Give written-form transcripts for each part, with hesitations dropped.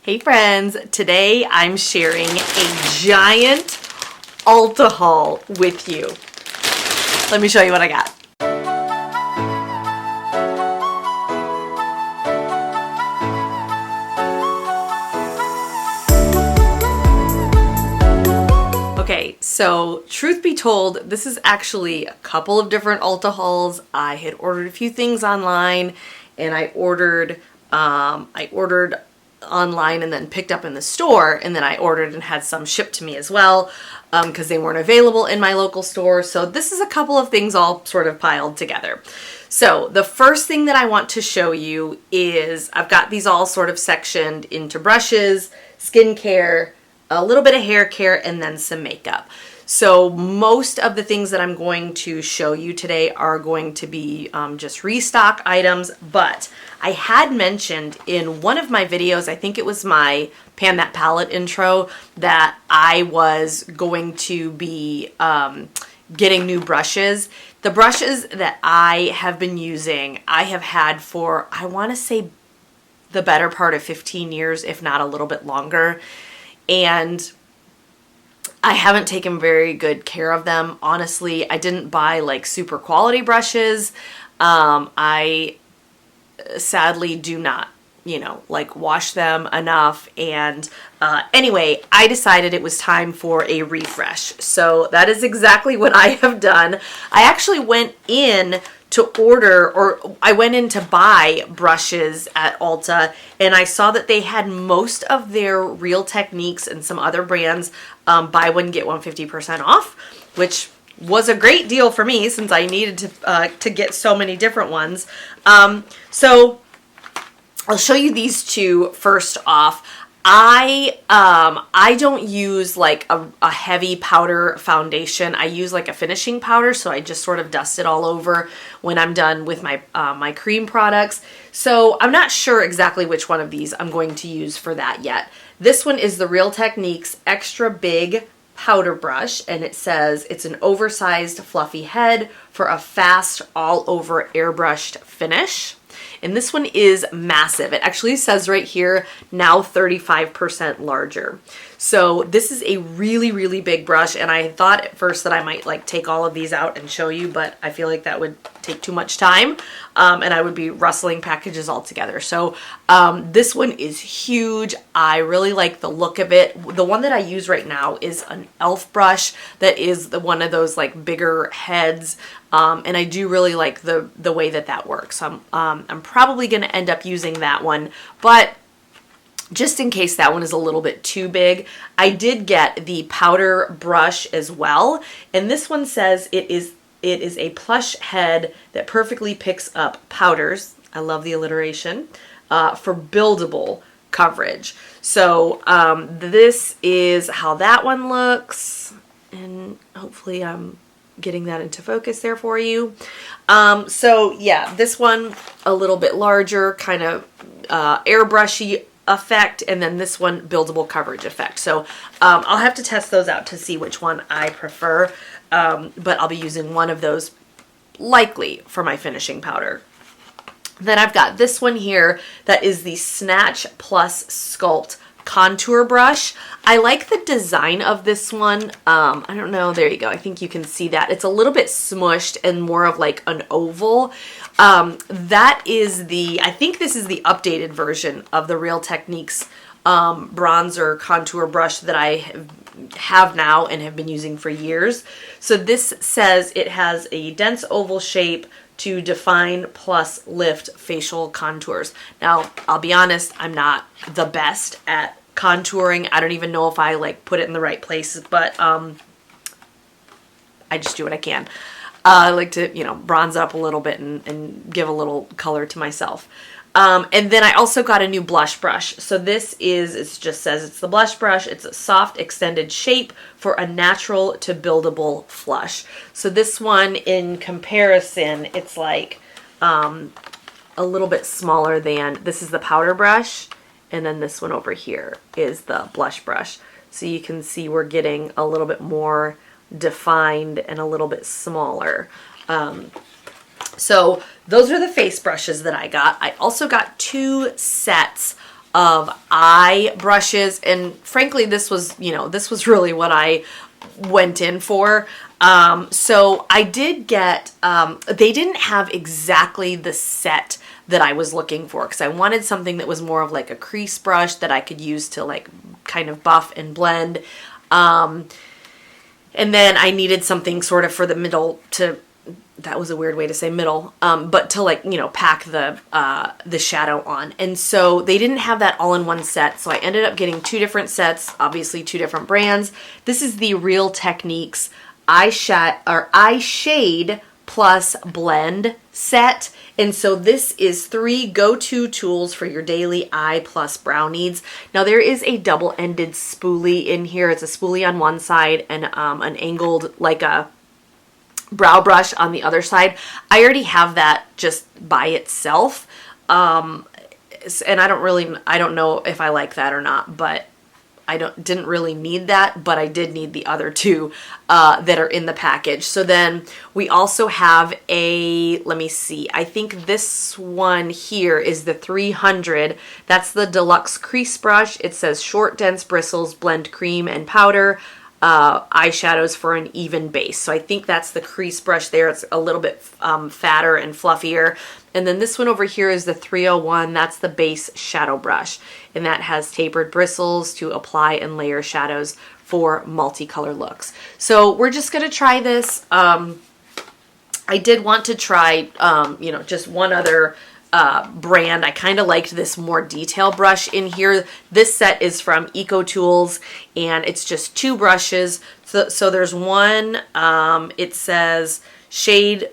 Hey friends, today I'm sharing a giant Ulta haul with you. Let me show you what I got. Okay, so truth be told, this is actually a couple of different Ulta hauls. I had ordered a few things online and I ordered online and then picked up in the store, and then I ordered and had some shipped to me as well because they weren't available in my local store. So this is a couple of things all sort of piled together. So the first thing that I want to show you is I've got these all sort of sectioned into brushes, skincare, a little bit of hair care, and then some makeup. So most of the things that I'm going to show you today are going to be just restock items, but I had mentioned in one of my videos, I think it was my Pan That Palette intro, that I was going to be getting new brushes. The brushes that I have been using, I have had for, I want to say, the better part of 15 years, if not a little bit longer. And I haven't taken very good care of them. Honestly, I didn't buy like super quality brushes. I sadly do not, like wash them enough. And anyway, I decided it was time for a refresh. So that is exactly what I have done. I actually went in to order, or I went in to buy brushes at Ulta, and I saw that they had most of their Real Techniques and some other brands buy one get one 50% off, which was a great deal for me since I needed to get so many different ones. So I'll show you these two first off. I don't use like a heavy powder foundation. I use like a finishing powder, so I just sort of dust it all over when I'm done with my my cream products. So I'm not sure exactly which one of these I'm going to use for that yet. This one is the Real Techniques Extra Big Powder Brush, and it says it's an oversized fluffy head for a fast all over airbrushed finish. And this one is massive. It actually says right here, now 35% larger. So this is a really, really big brush. And I thought at first that I might like take all of these out and show you, but I feel like that would take too much time. And I would be rustling packages all together. So this one is huge. I really like the look of it. The one that I use right now is an e.l.f. brush that is one of those like bigger heads. And I do really like the way that works. I'm probably going to end up using that one, but just in case that one is a little bit too big, I did get the powder brush as well. And this one says it is a plush head that perfectly picks up powders. I love the alliteration, for buildable coverage. So this is how that one looks. And hopefully I'm getting that into focus there for you. So yeah, this one a little bit larger, kind of airbrushy effect, and then this one buildable coverage effect. So I'll have to test those out to see which one I prefer, but I'll be using one of those likely for my finishing powder. Then I've got this one here that is the Snatch Plus Sculpt Contour Brush. I like the design of this one. I don't know, there you go. I think you can see that. It's a little bit smushed and more of like an oval. That is I think this is the updated version of the Real Techniques bronzer contour brush that I have now and have been using for years. So this says it has a dense oval shape to define plus lift facial contours. Now, I'll be honest, I'm not the best at contouring. I don't even know if I like put it in the right places, but I just do what I can. I like to, bronze up a little bit and give a little color to myself. And then I also got a new blush brush. So this it just says it's the blush brush. It's a soft extended shape for a natural to buildable flush. So this one in comparison, it's like a little bit smaller than, this is the powder brush. And then this one over here is the blush brush. So you can see we're getting a little bit more defined and a little bit smaller. So those are the face brushes that I got. I also got two sets of eye brushes. And frankly, this was, this was really what I went in for. So I did get, they didn't have exactly the set that I was looking for, because I wanted something that was more of like a crease brush that I could use to like kind of buff and blend. And then I needed something sort of for the middle to, that was a weird way to say middle, but to like, pack the shadow on. And so they didn't have that all in one set. So I ended up getting two different sets, obviously two different brands. This is the Real Techniques eye shade plus blend set. And so this is 3 go-to tools for your daily eye plus brow needs. Now there is a double-ended spoolie in here. It's a spoolie on one side and an angled, like a brow brush on the other side. I already have that just by itself. And I don't know if I like that or not, but didn't really need that, but I did need the other two that are in the package. So then we also have let me see, I think this one here is the 300. That's the deluxe crease brush. It says short, dense bristles, blend cream and powder, eyeshadows for an even base. So I think that's the crease brush there. It's a little bit fatter and fluffier. And then this one over here is the 301. That's the base shadow brush. And that has tapered bristles to apply and layer shadows for multicolor looks. So we're just going to try this. I did want to try, just one other brand. I kind of liked this more detail brush in here. This set is from Eco Tools, and it's just 2 brushes. So there's one, it says shade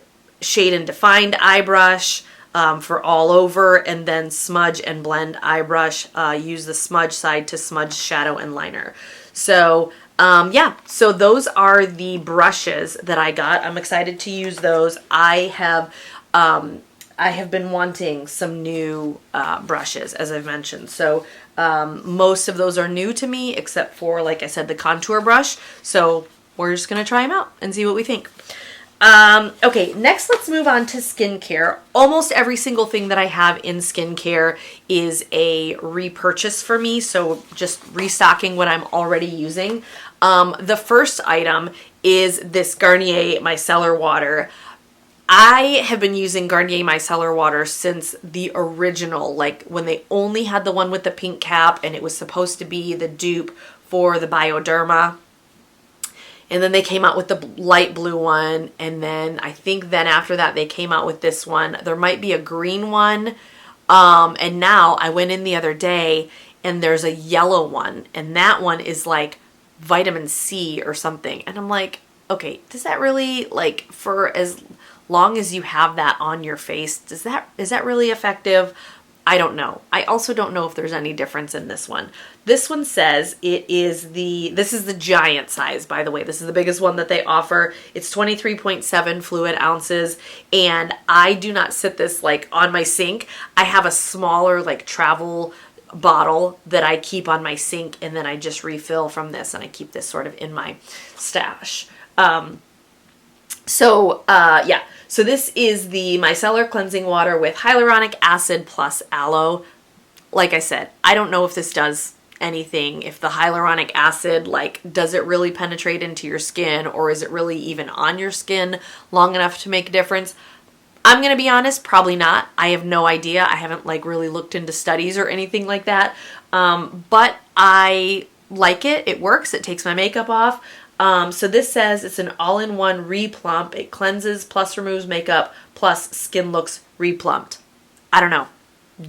and defined eye brush for all over, and then smudge and blend eye brush. Use the smudge side to smudge shadow and liner. So yeah, so those are the brushes that I got. I'm excited to use those. I have been wanting some new brushes, as I've mentioned. So most of those are new to me, except for, like I said, the contour brush. So we're just going to try them out and see what we think. Okay, next let's move on to skincare. Almost every single thing that I have in skincare is a repurchase for me. So just restocking what I'm already using. The first item is this Garnier Micellar Water. I have been using Garnier Micellar Water since the original, like when they only had the one with the pink cap, and it was supposed to be the dupe for the Bioderma. And then they came out with the light blue one, and then I think then after that they came out with this one. There might be a green one, and now I went in the other day and there's a yellow one, and that one is like vitamin C or something. And I'm like, okay, does that really, like, for as long as you have that on your face, is that really effective? I don't know. I also don't know if there's any difference in this one. This one says this is the giant size, by the way. This is the biggest one that they offer. It's 23.7 fluid ounces, and I do not sit this like on my sink. I have a smaller like travel bottle that I keep on my sink, and then I just refill from this, and I keep this sort of in my stash. Yeah. So this is the micellar cleansing water with hyaluronic acid plus aloe. Like I said, I don't know if this does anything, if the hyaluronic acid, like, does it really penetrate into your skin, or is it really even on your skin long enough to make a difference? I'm going to be honest, probably not. I have no idea. I haven't like really looked into studies or anything like that. But I like it. It works. It takes my makeup off. So this says it's an all-in-one replump. It cleanses plus removes makeup plus skin looks replumped. I don't know.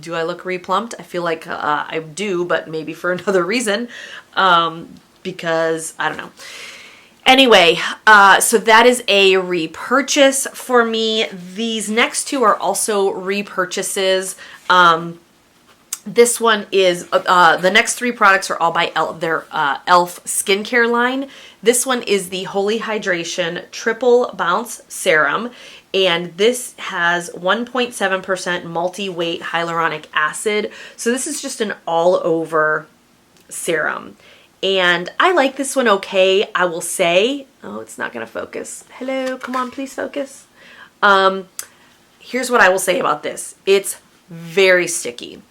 Do I look replumped? I feel like I do, but maybe for another reason, because I don't know. Anyway, so that is a repurchase for me. These next two are also repurchases. This one is, the next 3 products are all by their e.l.f. skincare line. This one is the Holy Hydration Triple Bounce Serum, and this has 1.7% multi-weight hyaluronic acid. So this is just an all-over serum. And I like this one okay, I will say. Oh, it's not going to focus. Hello, come on, please focus. Here's what I will say about this. It's very sticky.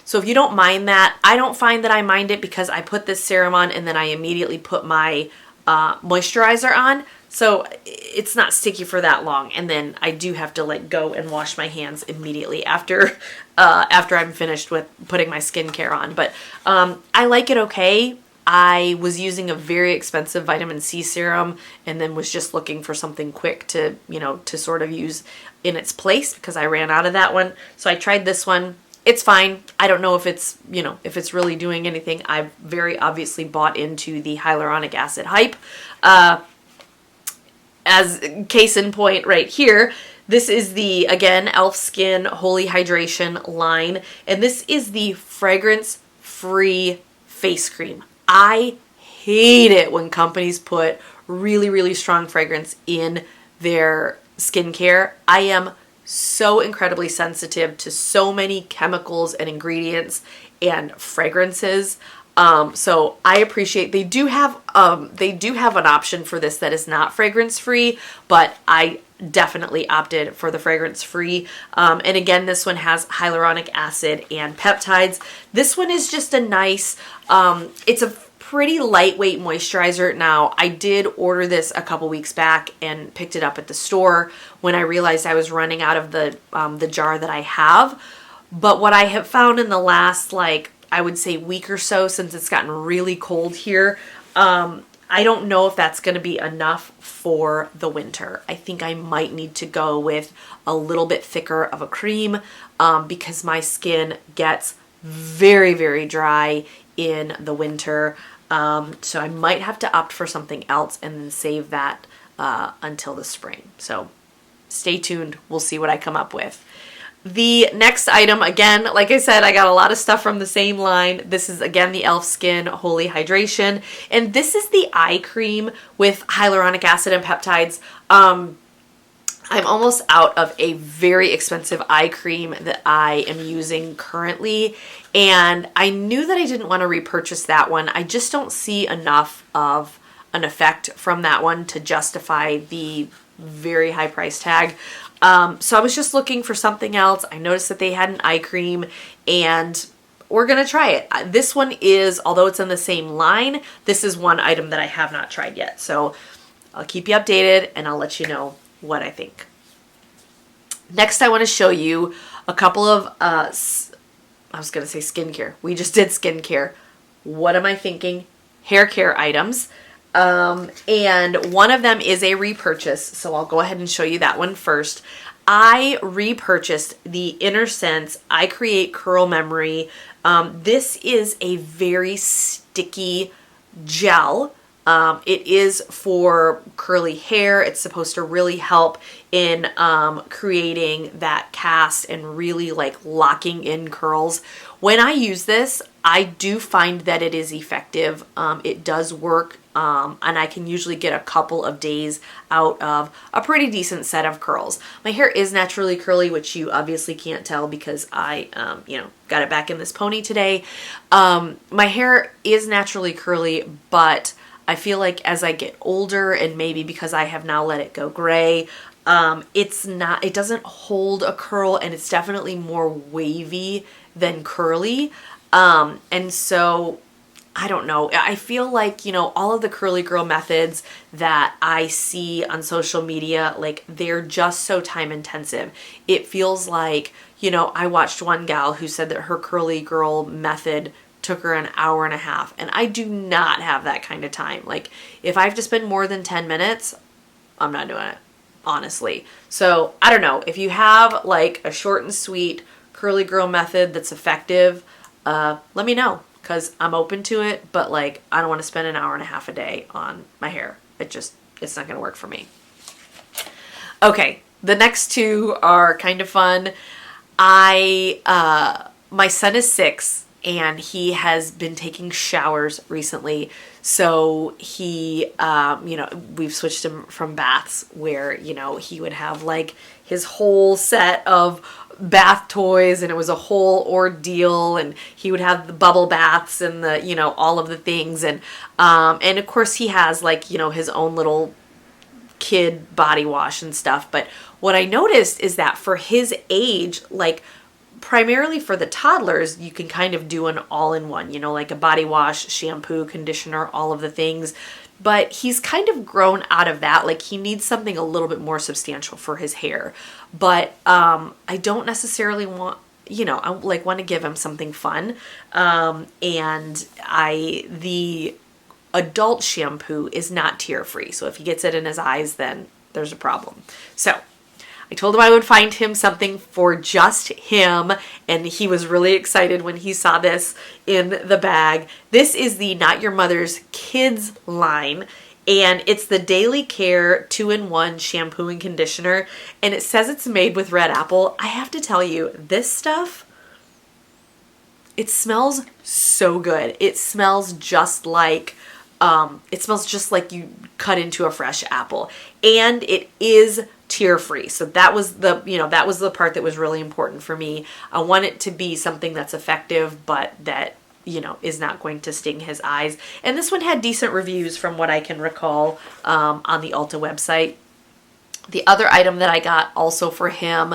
So if you don't mind that, I don't find that I mind it because I put this serum on and then I immediately put my moisturizer on. So it's not sticky for that long. And then I do have to like go and wash my hands immediately after I'm finished with putting my skincare on. But I like it okay. I was using a very expensive vitamin C serum and then was just looking for something quick to, to sort of use in its place because I ran out of that one. So I tried this one. It's fine. I don't know if it's, if it's really doing anything. I've very obviously bought into the hyaluronic acid hype. As case in point right here, this is the, again, e.l.f. Skin Holy Hydration line. And this is the fragrance-free face cream. I hate it when companies put really, really strong fragrance in their skincare. I am so incredibly sensitive to so many chemicals and ingredients and fragrances. So I appreciate they do have an option for this that is not fragrance free, but I definitely opted for the fragrance free. And again, this one has hyaluronic acid and peptides. This one is just a nice, it's a pretty lightweight moisturizer. Now, I did order this a couple weeks back and picked it up at the store when I realized I was running out of the jar that I have. But what I have found in the last, I would say week or so, since it's gotten really cold here, I don't know if that's going to be enough for the winter. I think I might need to go with a little bit thicker of a cream because my skin gets very, very dry in the winter. So I might have to opt for something else and then save that until the spring. So stay tuned. We'll see what I come up with. The next item, again, like I said, I got a lot of stuff from the same line. This is, again, the e.l.f. Skin Holy Hydration. And this is the eye cream with hyaluronic acid and peptides. I'm almost out of a very expensive eye cream that I am using currently. And I knew that I didn't want to repurchase that one. I just don't see enough of an effect from that one to justify the very high price tag. So I was just looking for something else. I noticed that they had an eye cream and we're going to try it. This one is, although it's in the same line, this is one item that I have not tried yet. So I'll keep you updated and I'll let you know what I think. Next, I want to show you a couple of, I was going to say skincare. We just did skincare. What am I thinking? Hair care items. And one of them is a repurchase. So I'll go ahead and show you that one first. I repurchased the Inner Sense I Create Curl Memory. This is a very sticky gel. It is for curly hair. It's supposed to really help in creating that cast and really locking in curls. When I use this, I do find that it is effective. It does work, and I can usually get a couple of days out of a pretty decent set of curls. My hair is naturally curly, which you obviously can't tell because I, got it back in this pony today. My hair is naturally curly, but I feel like as I get older, and maybe because I have now let it go gray, it doesn't hold a curl, and it's definitely more wavy than curly. And so I don't know. I feel like, all of the curly girl methods that I see on social media, they're just so time intensive. It feels like, I watched one gal who said that her curly girl method took her an hour and a half, and I do not have that kind of time. If I have to spend more than 10 minutes, I'm not doing it, honestly. So I don't know. If you have a short and sweet curly girl method that's effective, let me know, because I'm open to it, but I don't want to spend an hour and a half a day on my hair. It's not going to work for me. Okay, the next two are kind of fun. My son is 6 and he has been taking showers recently. So he, we've switched him from baths where, he would have his whole set of bath toys, and it was a whole ordeal, and he would have the bubble baths and the, all of the things. And of course he has his own little kid body wash and stuff. But what I noticed is that for his age, primarily for the toddlers, you can kind of do an all-in-one, you know, like a body wash, shampoo, conditioner, all of the things. But he's kind of grown out of that. Like, he needs something a little bit more substantial for his hair. But I don't necessarily want, you know, I like want to give him something fun. And the adult shampoo is not tear-free. So if he gets it in his eyes, then there's a problem. So I told him I would find him something for just him, and he was really excited when he saw this in the bag. This is the Not Your Mother's Kids line, and it's the Daily Care 2-in-1 shampoo and conditioner, and it says it's made with red apple. I have to tell you, this stuff, it smells so good. It smells just like you cut into a fresh apple, and it is tear-free. So that was the part that was really important for me. I want it to be something that's effective, but that, you know, is not going to sting his eyes. And this one had decent reviews from what I can recall on the Ulta website. The other item that I got also for him,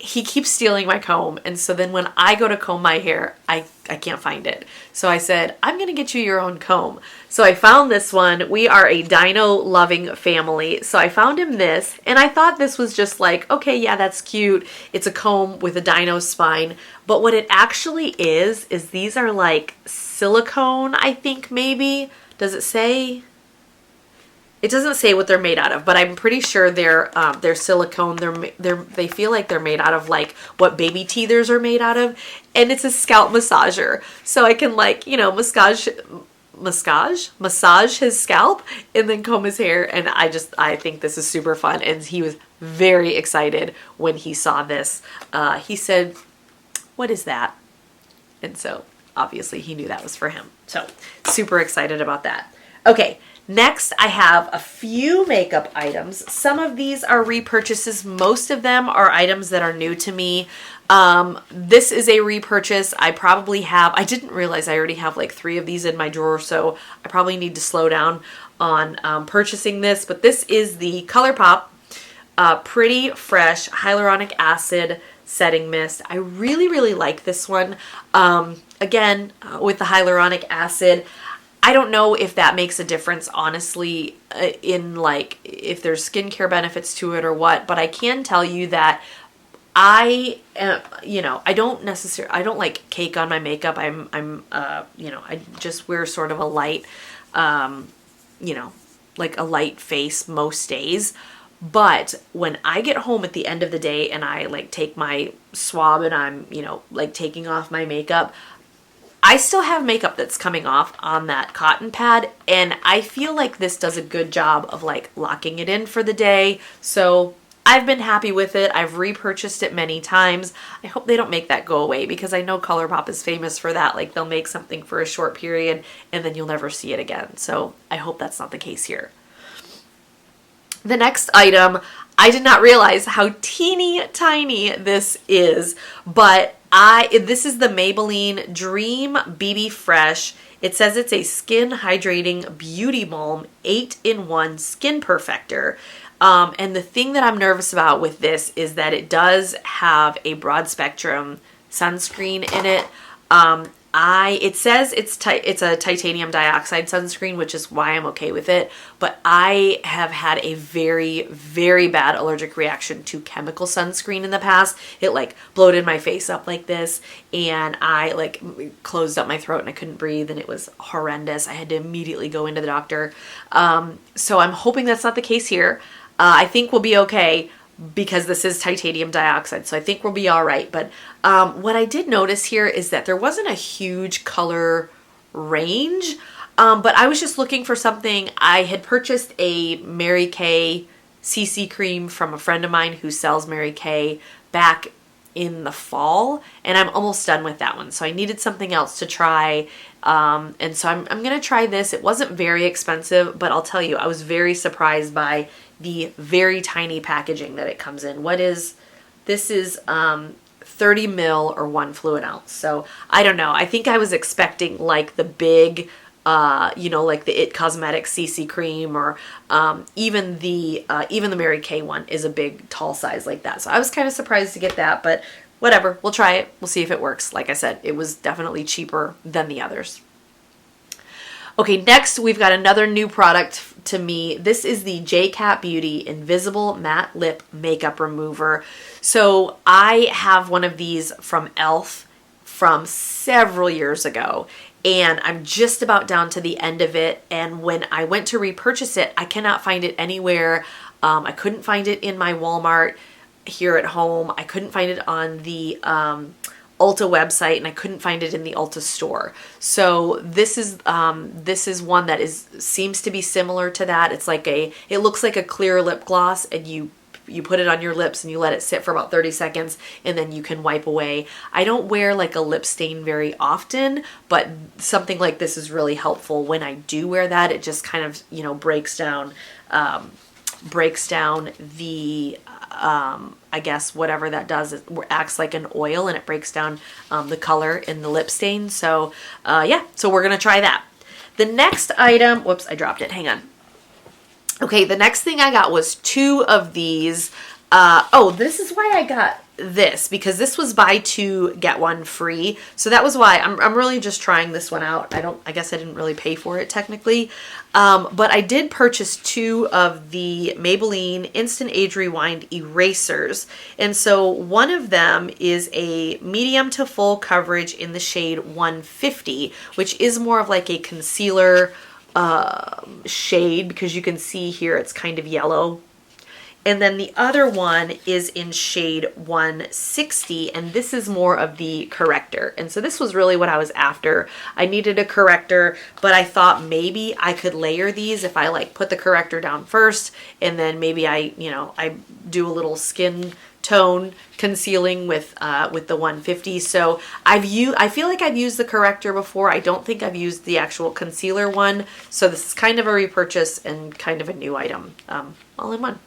he keeps stealing my comb, and so then when I go to comb my hair, I can't find it. So I said, I'm going to get you your own comb. So I found this one. We are a dino loving family. So I found him this, and I thought this was just like, okay, yeah, that's cute. It's a comb with a dino spine. But what it actually is these are like silicone, I think maybe. Does it say? It doesn't say what they're made out of, but I'm pretty sure they're silicone. They feel like they're made out of like what baby teethers are made out of, and it's a scalp massager. So I can, like, you know, massage his scalp and then comb his hair, and I think this is super fun. And he was very excited when he saw this. He said, "What is that?" And so obviously he knew that was for him. So super excited about that. Okay. Next, I have a few makeup items. Some of these are repurchases. Most of them are items that are new to me. This is a repurchase. I didn't realize I already have like 3 of these in my drawer, so I probably need to slow down on purchasing this. But this is the ColourPop Pretty Fresh Hyaluronic Acid Setting Mist. I really, really like this one. Again, with the hyaluronic acid, I don't know if that makes a difference, honestly, in like if there's skincare benefits to it or what, but I can tell you that I don't like cake on my makeup. I just wear sort of a light, like a light face most days. But when I get home at the end of the day and I like take my swab and I'm, like taking off my makeup, I still have makeup that's coming off on that cotton pad, and I feel like this does a good job of like locking it in for the day. So I've been happy with it. I've repurchased it many times. I hope they don't make that go away, because I know ColourPop is famous for that. Like, they'll make something for a short period and then you'll never see it again. So I hope that's not the case here. The next item, I did not realize how teeny tiny this is, but this is the Maybelline Dream BB Fresh. It says it's a skin hydrating beauty balm 8-in-1 skin perfector. And the thing that I'm nervous about with this is that it does have a broad spectrum sunscreen in it. It says it's a titanium dioxide sunscreen, which is why I'm okay with it. But I have had a very, very bad allergic reaction to chemical sunscreen in the past. It like bloated my face up like this, and I like closed up my throat and I couldn't breathe, and it was horrendous. I had to immediately go into the doctor. So I'm hoping that's not the case here. I think we'll be okay, because this is titanium dioxide, so I think we'll be all right. But what I did notice here is that there wasn't a huge color range, but I was just looking for something. I had purchased a Mary Kay CC cream from a friend of mine who sells Mary Kay back in the fall, and I'm almost done with that one. So I needed something else to try, and so I'm going to try this. It wasn't very expensive, but I'll tell you, I was very surprised by the very tiny packaging that it comes in. This is 30 mil or 1 fluid ounce. So I don't know. I think I was expecting like the big, like the It Cosmetics CC cream, or even the Mary Kay one is a big tall size like that. So I was kind of surprised to get that, but whatever, we'll try it. We'll see if it works. Like I said, it was definitely cheaper than the others. Okay, next we've got another new product to me. This is the J-Cat Beauty Invisible Matte Lip Makeup Remover. So I have one of these from e.l.f. from several years ago, and I'm just about down to the end of it. And when I went to repurchase it, I cannot find it anywhere. I couldn't find it in my Walmart here at home. I couldn't find it on the Ulta website, and I couldn't find it in the Ulta store. So this is one that seems to be similar to that. It's like it looks like a clear lip gloss, and you put it on your lips and you let it sit for about 30 seconds, and then you can wipe away. I don't wear like a lip stain very often, but something like this is really helpful when I do wear that. It just kind of, breaks down the I guess whatever that does, it acts like an oil, and it breaks down the color in the lip stain. So yeah, so we're gonna try that. The next item, whoops, I dropped it, hang on. Okay, the next thing I got was 2 of these. Oh, this is why I got this, because this was buy 2 get 1 free. So that was why I'm really just trying this one out. I guess I didn't really pay for it technically. But I did purchase 2 of the Maybelline Instant Age Rewind erasers. And so one of them is a medium to full coverage in the shade 150, which is more of like a concealer shade, because you can see here it's kind of yellow. And then the other one is in shade 160, and this is more of the corrector. And so this was really what I was after. I needed a corrector, but I thought maybe I could layer these if I like put the corrector down first, and then maybe I do a little skin tone concealing with the 150. So I feel like I've used the corrector before. I don't think I've used the actual concealer one. So this is kind of a repurchase and kind of a new item all in one.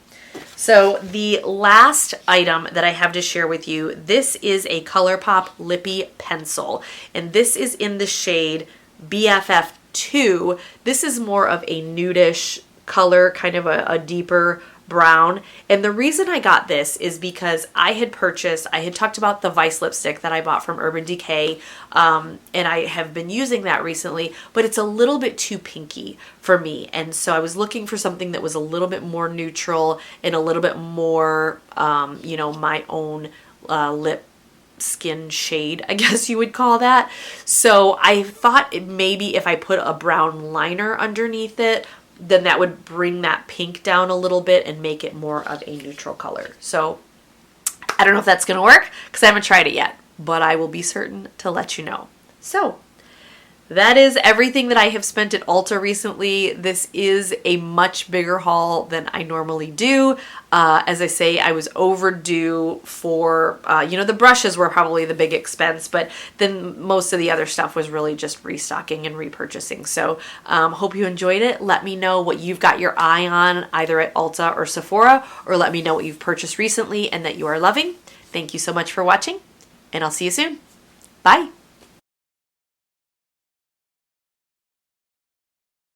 So the last item that I have to share with you, this is a ColourPop Lippy Pencil, and this is in the shade BFF2. This is more of a nudish color, kind of a deeper brown. And the reason I got this is because I had talked about the Vice lipstick that I bought from Urban Decay, and I have been using that recently, but it's a little bit too pinky for me. And so I was looking for something that was a little bit more neutral and a little bit more, my own lip skin shade, I guess you would call that. So I thought maybe if I put a brown liner underneath it, then that would bring that pink down a little bit and make it more of a neutral color. So I don't know if that's going to work because I haven't tried it yet, but I will be certain to let you know. So that is everything that I have spent at Ulta recently. This is a much bigger haul than I normally do. As I say, I was overdue for, the brushes were probably the big expense, but then most of the other stuff was really just restocking and repurchasing. So hope you enjoyed it. Let me know what you've got your eye on either at Ulta or Sephora, or let me know what you've purchased recently and that you are loving. Thank you so much for watching, and I'll see you soon. Bye.